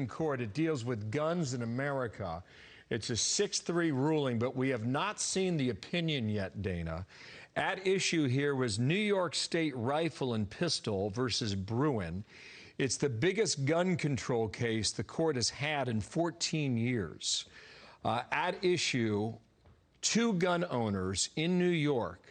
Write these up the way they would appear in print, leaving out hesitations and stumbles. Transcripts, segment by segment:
Court. It deals with guns in America. It's a 6-3 ruling, but we have not seen the opinion yet, Dana. At issue here was New York State Rifle and Pistol versus Bruen. It's the biggest gun control case the court has had in 14 years. At issue, 2 gun owners in New York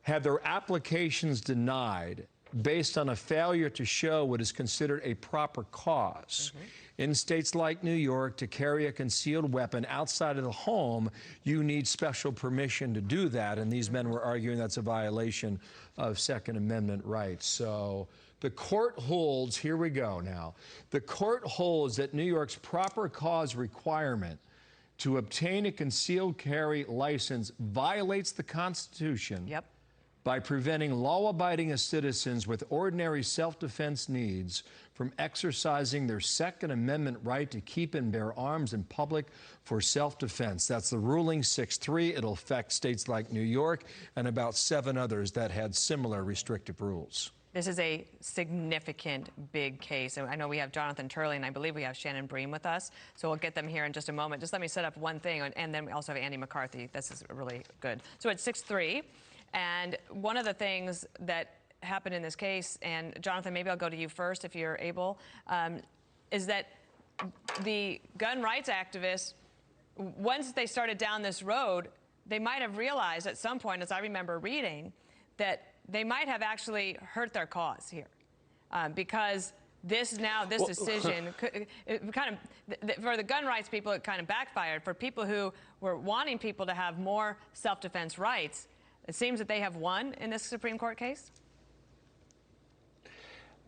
had their applications denied based on a failure to show what is considered a proper cause. In states like New York, to carry a concealed weapon outside of the home, you need special permission to do that, and these men were arguing that's a violation of Second Amendment rights. So the court holds, here we go now, the court holds that New York's proper cause requirement to obtain a concealed carry license violates the Constitution. By preventing law-abiding citizens with ordinary self-defense needs from exercising their Second Amendment right to keep and bear arms in public for self-defense. That's the ruling 6-3. It'll affect states like New York and about 7 others that had similar restrictive rules. This is a significant, big case. And I know we have Jonathan Turley, and I believe we have Shannon Bream with us. So we'll get them here in just a moment. Just let me set up one thing, and then we also have Andy McCarthy. This is really good. So it's 6-3. And one of the things that happened in this case, and Jonathan, maybe I'll go to you first if you're able, is that the gun rights activists, once they started down this road, they might have realized at some point, as I remember reading, that they might have actually hurt their cause here. Because this decision, for the gun rights people, it kind of backfired. For people who were wanting people to have more self-defense rights, it seems that they have won in this Supreme Court case.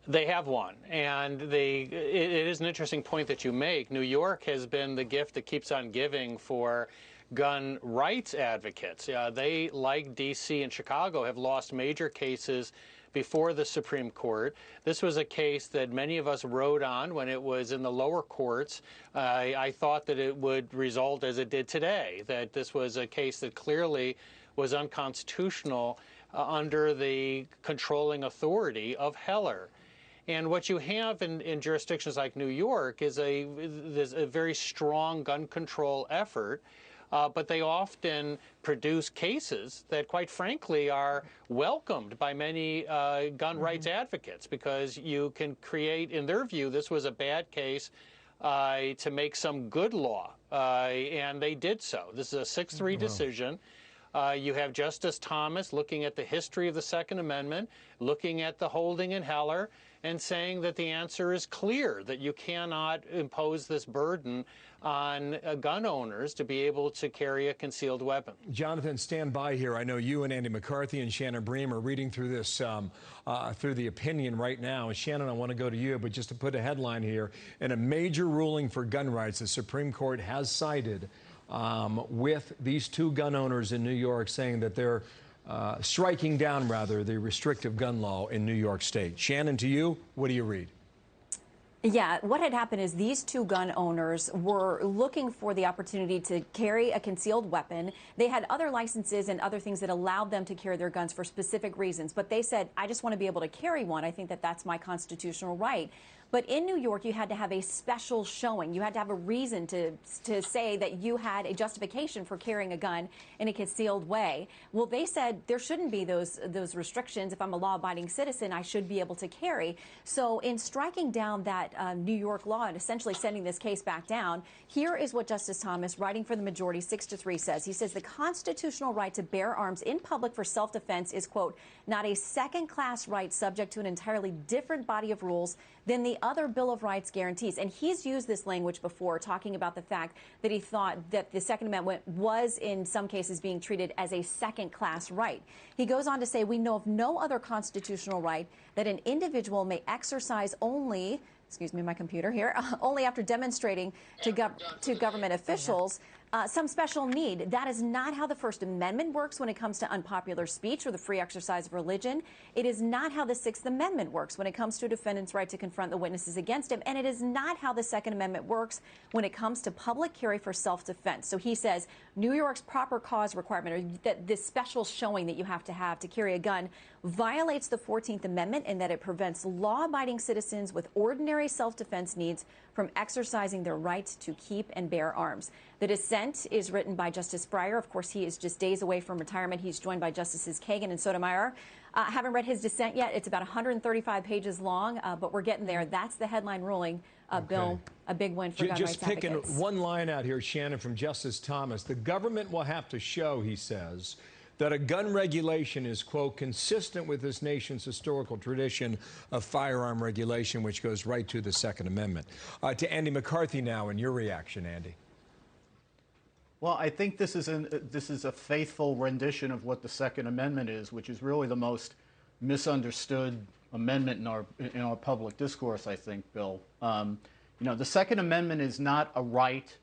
They have won, and it is an interesting point that you make. New York has been the gift that keeps on giving for gun rights advocates. They, like D.C. and Chicago, have lost major cases before the Supreme Court. This was a case that many of us rode on when it was in the lower courts. I thought that it would result as it did today, that this was a case that clearly was unconstitutional under the controlling authority of Heller. And what you have in jurisdictions like New York is there's a very strong gun control effort, but they often produce cases that, quite frankly, are welcomed by many gun rights advocates, because you can create, in their view, this was a bad case to make some good law, and they did so. This is a 6-3 decision. You have Justice Thomas looking at the history of the Second Amendment, looking at the holding in Heller, and saying that the answer is clear, that you cannot impose this burden on gun owners to be able to carry a concealed weapon. Jonathan, stand by here. I know you and Andy McCarthy and Shannon Bream are reading through this, through the opinion right now. And Shannon, I want to go to you, but just to put a headline here, in a major ruling for gun rights, the Supreme Court has sided with these 2 gun owners in New York, saying that they're striking down, rather, the restrictive gun law in New York State. Shannon, to you, what do you read? Yeah, what had happened is these 2 gun owners were looking for the opportunity to carry a concealed weapon. They had other licenses and other things that allowed them to carry their guns for specific reasons. But they said, I just want to be able to carry one. I think that that's my constitutional right. But in New York, you had to have a special showing. You had to have a reason to say that you had a justification for carrying a gun in a concealed way. Well, they said there shouldn't be those restrictions. If I'm a law-abiding citizen, I should be able to carry. So in striking down that New York law and essentially sending this case back down, here is what Justice Thomas, writing for the majority 6-3, says. He says the constitutional right to bear arms in public for self-defense is, quote, not a second-class right subject to an entirely different body of rules than the other Bill of Rights guarantees. And he's used this language before, talking about the fact that he thought that the Second Amendment was, in some cases, being treated as a second-class right. He goes on to say, we know of no other constitutional right that an individual may exercise only, excuse me, my computer here, only after demonstrating to government officials some special need. That is not how the First Amendment works when it comes to unpopular speech or the free exercise of religion. It is not how the Sixth Amendment works when it comes to a defendant's right to confront the witnesses against him. And it is not how the Second Amendment works when it comes to public carry for self-defense. So he says New York's proper cause requirement, or that this special showing that you have to carry a gun, violates the 14th Amendment in that it prevents law-abiding citizens with ordinary self-defense needs from exercising their rights to keep and bear arms. The dissent is written by Justice Breyer. Of course, he is just days away from retirement. He's joined by Justices Kagan and Sotomayor. Haven't read his dissent yet. It's about 135 pages long, but we're getting there. That's the headline ruling. Bill, a big win for gun rights advocates. Just picking one line out here, Shannon, from Justice Thomas. The government will have to show, he says, that a gun regulation is, quote, consistent with this nation's historical tradition of firearm regulation, which goes right to the Second Amendment. To Andy McCarthy now, and your reaction, Andy. Well, I think this is a faithful rendition of what the Second Amendment is, which is really the most misunderstood amendment in our public discourse, I think, Bill. You know, the Second Amendment is not a right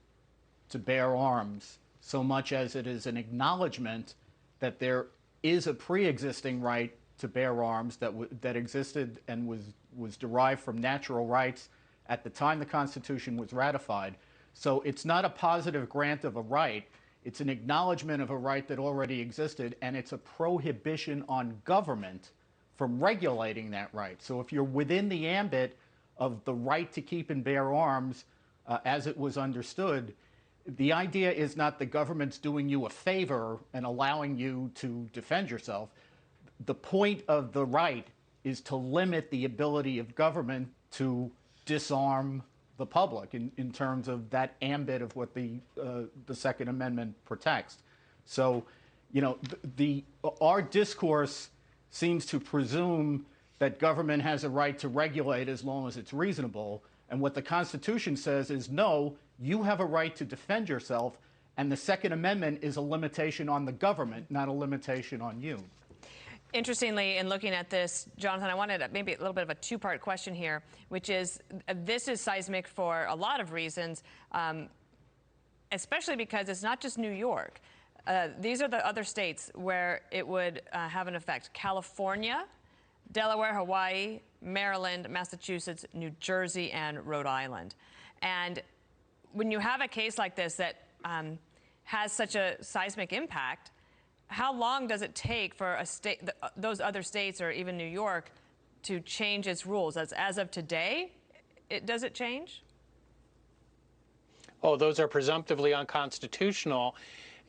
to bear arms so much as it is an acknowledgement that there is a pre-existing right to bear arms that existed and was derived from natural rights at the time the Constitution was ratified. So it's not a positive grant of a right. It's an acknowledgement of a right that already existed, and it's a prohibition on government from regulating that right. So if you're within the ambit of the right to keep and bear arms as it was understood, the idea is not the government's doing you a favor and allowing you to defend yourself. The point of the right is to limit the ability of government to disarm the public in terms of that ambit of what the Second Amendment protects. So, you know, our discourse seems to presume that government has a right to regulate as long as it's reasonable. And what the Constitution says is, no, you have a right to defend yourself, and the Second Amendment is a limitation on the government, not a limitation on you. Interestingly, in looking at this, Jonathan, I wanted maybe a little bit of a two-part question here, which is this is seismic for a lot of reasons, especially because it's not just New York. These are the other states where it would have an effect. California, Delaware, Hawaii, Maryland, Massachusetts, New Jersey, and Rhode Island. And when you have a case like this that has such a seismic impact, how long does it take for a state, those other states or even New York to change its rules? As of today, does it change? Oh, those are presumptively unconstitutional,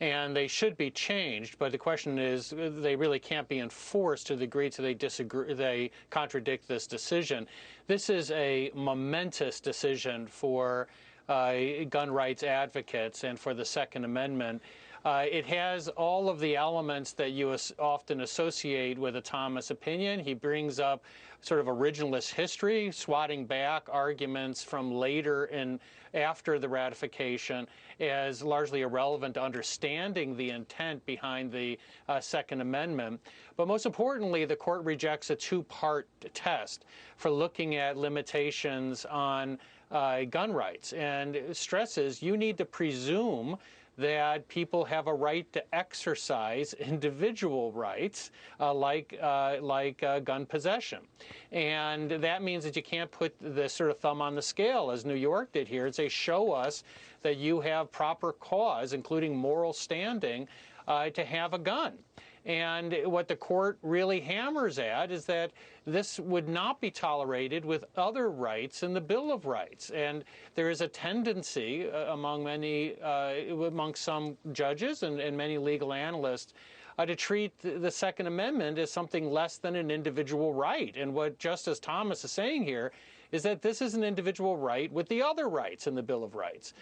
and they should be changed. But the question is, they really can't be enforced to the degree that they contradict this decision. This is a momentous decision for gun rights advocates and for the Second Amendment. It has all of the elements that you often associate with a Thomas opinion. He brings up sort of originalist history, swatting back arguments from later and after the ratification as largely irrelevant to understanding the intent behind the Second Amendment. But most importantly, the court rejects a two-part test for looking at limitations on gun rights and stresses you need to presume that people have a right to exercise individual rights like gun possession. And that means that you can't put the sort of thumb on the scale as New York did here and say, show us that you have proper cause, including moral standing, to have a gun. And what the court really hammers at is that this would not be tolerated with other rights in the Bill of Rights. And there is a tendency among some judges and many legal analysts to treat the Second Amendment as something less than an individual right. And what Justice Thomas is saying here is that this is an individual right with the other rights in the Bill of Rights.